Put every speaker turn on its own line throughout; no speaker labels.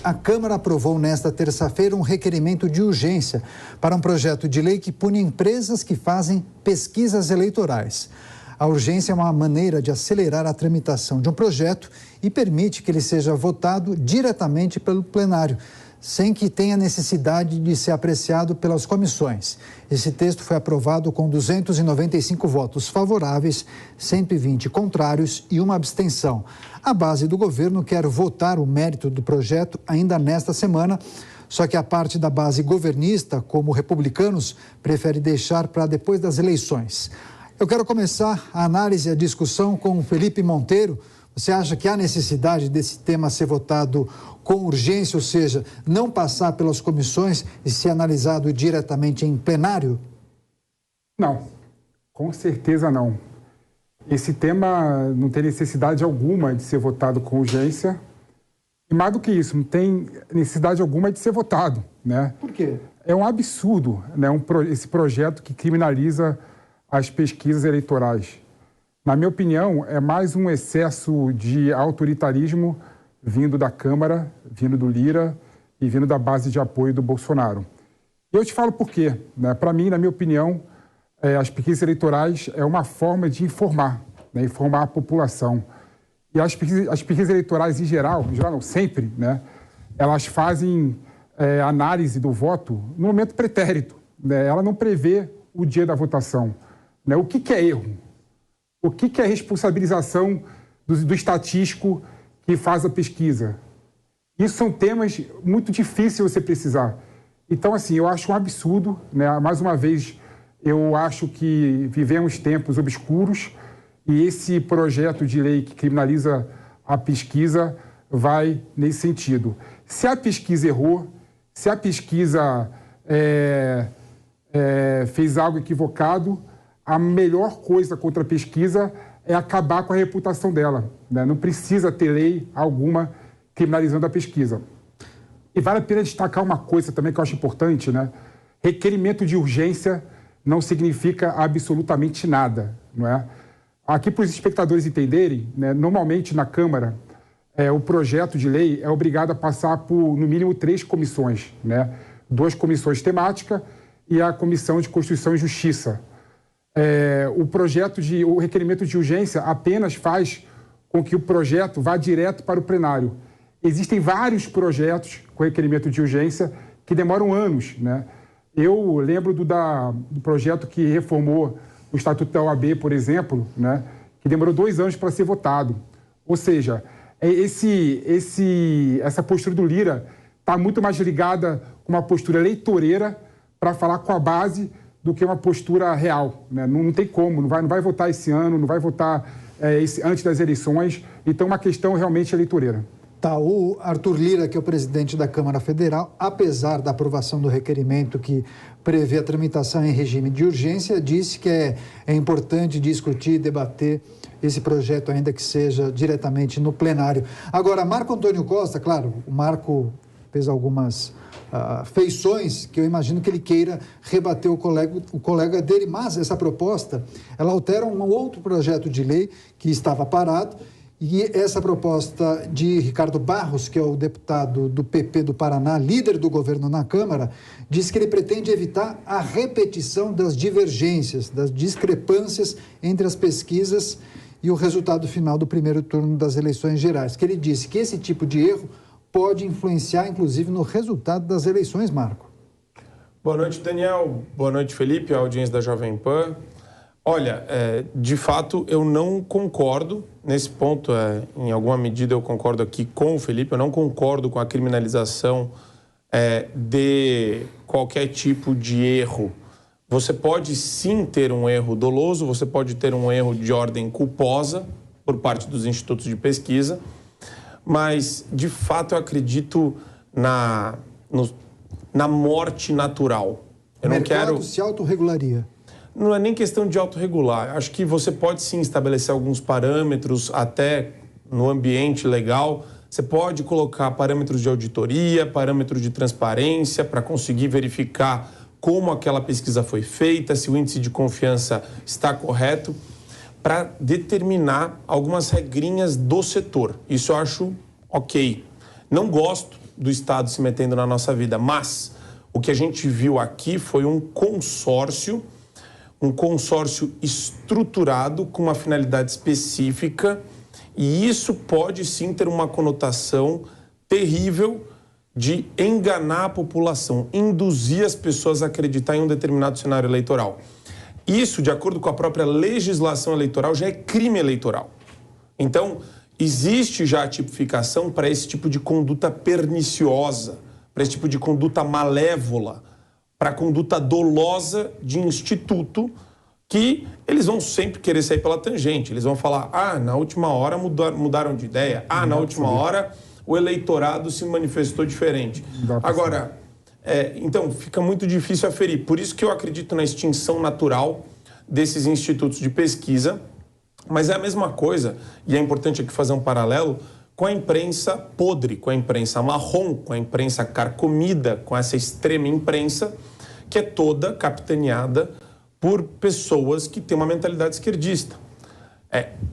A Câmara aprovou nesta terça-feira um requerimento de urgência para um projeto de lei que pune empresas que fazem pesquisas eleitorais. A urgência é uma maneira de acelerar a tramitação de um projeto e permite que ele seja votado diretamente pelo plenário, sem que tenha necessidade de ser apreciado pelas comissões. Esse texto foi aprovado com 295 votos favoráveis, 120 contrários e uma abstenção. A base do governo quer votar o mérito do projeto ainda nesta semana, só que a parte da base governista, como republicanos, prefere deixar para depois das eleições. Eu quero começar a análise e a discussão com o Felipe Monteiro. Você acha que há necessidade desse tema ser votado com urgência, ou seja, não passar pelas comissões e ser analisado diretamente em plenário?
Não, com certeza não. Esse tema não tem necessidade alguma de ser votado com urgência. E mais do que isso, não tem necessidade alguma de ser votado, né?
Por quê?
É um absurdo, né, esse projeto que criminaliza as pesquisas eleitorais. Na minha opinião, é mais um excesso de autoritarismo vindo da Câmara, vindo do Lira e vindo da base de apoio do Bolsonaro. E eu te falo por quê, né? Para mim, na minha opinião, as pesquisas eleitorais é uma forma de informar, né? Informar a população. E as pesquisas eleitorais, em geral não, sempre, né? Elas fazem análise do voto no momento pretérito, né? Ela não prevê o dia da votação, né? O que é erro? O que é responsabilização do estatístico que faz a pesquisa? Isso são temas muito difíceis de você precisar. Então, assim, eu acho um absurdo, né? Mais uma vez, eu acho que vivemos tempos obscuros e esse projeto de lei que criminaliza a pesquisa vai nesse sentido. Se a pesquisa errou, se a pesquisa fez algo equivocado, a melhor coisa contra a pesquisa é acabar com a reputação dela, né? Não precisa ter lei alguma criminalizando a pesquisa. E vale a pena destacar uma coisa também que eu acho importante, né? Requerimento de urgência não significa absolutamente nada, não é? Aqui, para os espectadores entenderem, né, normalmente na Câmara, o projeto de lei é obrigado a passar por, no mínimo, 3 comissões, né? 2 comissões temáticas e a Comissão de Constituição e Justiça. O requerimento de urgência apenas faz com que o projeto vá direto para o plenário. Existem vários projetos com requerimento de urgência que demoram anos, né? Eu lembro do projeto que reformou o Estatuto da OAB, por exemplo, né? Que demorou 2 anos para ser votado. Ou seja, essa postura do Lira está muito mais ligada com uma postura eleitoreira para falar com a base do que uma postura real, né? Não tem como, não vai votar esse ano, não vai votar antes das eleições, então é uma questão realmente eleitoreira.
Tá, o Arthur Lira, que é o presidente da Câmara Federal, apesar da aprovação do requerimento que prevê a tramitação em regime de urgência, disse que é importante discutir e debater esse projeto, ainda que seja diretamente no plenário. Agora, Marco Antônio Costa, claro, o Marco fez algumas feições que eu imagino que ele queira rebater o colega dele, mas essa proposta, ela altera um outro projeto de lei que estava parado, e essa proposta de Ricardo Barros, que é o deputado do PP do Paraná, líder do governo na Câmara, diz que ele pretende evitar a repetição das divergências, das discrepâncias entre as pesquisas e o resultado final do primeiro turno das eleições gerais, que ele disse que esse tipo de erro pode influenciar, inclusive, no resultado das eleições, Marco.
Boa noite, Daniel. Boa noite, Felipe, a audiência da Jovem Pan. Olha, de fato, eu não concordo nesse ponto. Em alguma medida, eu concordo aqui com o Felipe. Eu não concordo com a criminalização de qualquer tipo de erro. Você pode, sim, ter um erro doloso, você pode ter um erro de ordem culposa por parte dos institutos de pesquisa, mas, de fato, eu acredito na morte natural.
O mercado se autorregularia.
Não é nem questão de autorregular. Acho que você pode, sim, estabelecer alguns parâmetros, até no ambiente legal. Você pode colocar parâmetros de auditoria, parâmetros de transparência, para conseguir verificar como aquela pesquisa foi feita, se o índice de confiança está correto, para determinar algumas regrinhas do setor. Isso eu acho ok. Não gosto do Estado se metendo na nossa vida, mas o que a gente viu aqui foi um consórcio estruturado com uma finalidade específica, e isso pode sim ter uma conotação terrível de enganar a população, induzir as pessoas a acreditar em um determinado cenário eleitoral. Isso, de acordo com a própria legislação eleitoral, já é crime eleitoral. Então, existe já a tipificação para esse tipo de conduta perniciosa, para esse tipo de conduta malévola, para a conduta dolosa de instituto, que eles vão sempre querer sair pela tangente. Eles vão falar, na última hora mudaram de ideia, na última hora o eleitorado se manifestou diferente. Agora, então, fica muito difícil aferir. Por isso que eu acredito na extinção natural desses institutos de pesquisa, mas é a mesma coisa, e é importante aqui fazer um paralelo, com a imprensa podre, com a imprensa marrom, com a imprensa carcomida, com essa extrema imprensa, que é toda capitaneada por pessoas que têm uma mentalidade esquerdista.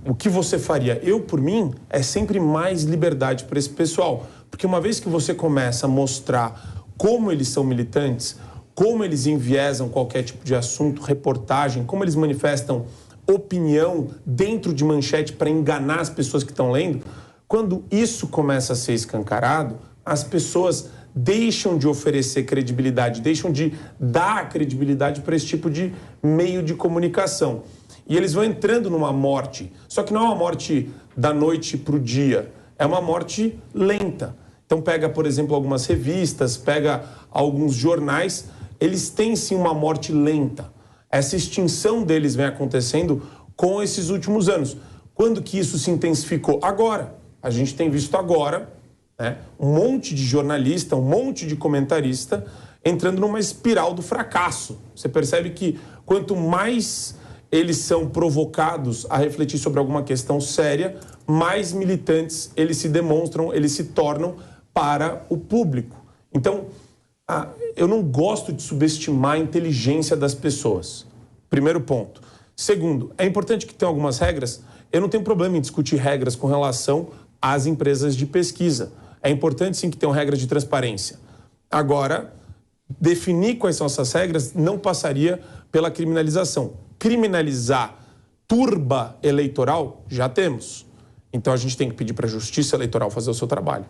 O que você faria? Eu, por mim, é sempre mais liberdade para esse pessoal. Porque uma vez que você começa a mostrar como eles são militantes, como eles enviesam qualquer tipo de assunto, reportagem, como eles manifestam opinião dentro de manchete para enganar as pessoas que estão lendo, quando isso começa a ser escancarado, as pessoas deixam de oferecer credibilidade, deixam de dar credibilidade para esse tipo de meio de comunicação. E eles vão entrando numa morte, só que não é uma morte da noite para o dia, é uma morte lenta. Então pega, por exemplo, algumas revistas, pega alguns jornais, eles têm sim uma morte lenta. Essa extinção deles vem acontecendo com esses últimos anos. Quando que isso se intensificou? Agora. A gente tem visto agora, né, um monte de jornalista, um monte de comentarista entrando numa espiral do fracasso. Você percebe que quanto mais eles são provocados a refletir sobre alguma questão séria, mais militantes eles se demonstram, eles se tornam para o público. Então, eu não gosto de subestimar a inteligência das pessoas. Primeiro ponto. Segundo, é importante que tenha algumas regras. Eu não tenho problema em discutir regras com relação às empresas de pesquisa. É importante sim que tenham regras de transparência. Agora, definir quais são essas regras não passaria pela criminalização. Criminalizar turba eleitoral, já temos. Então a gente tem que pedir para a Justiça Eleitoral fazer o seu trabalho.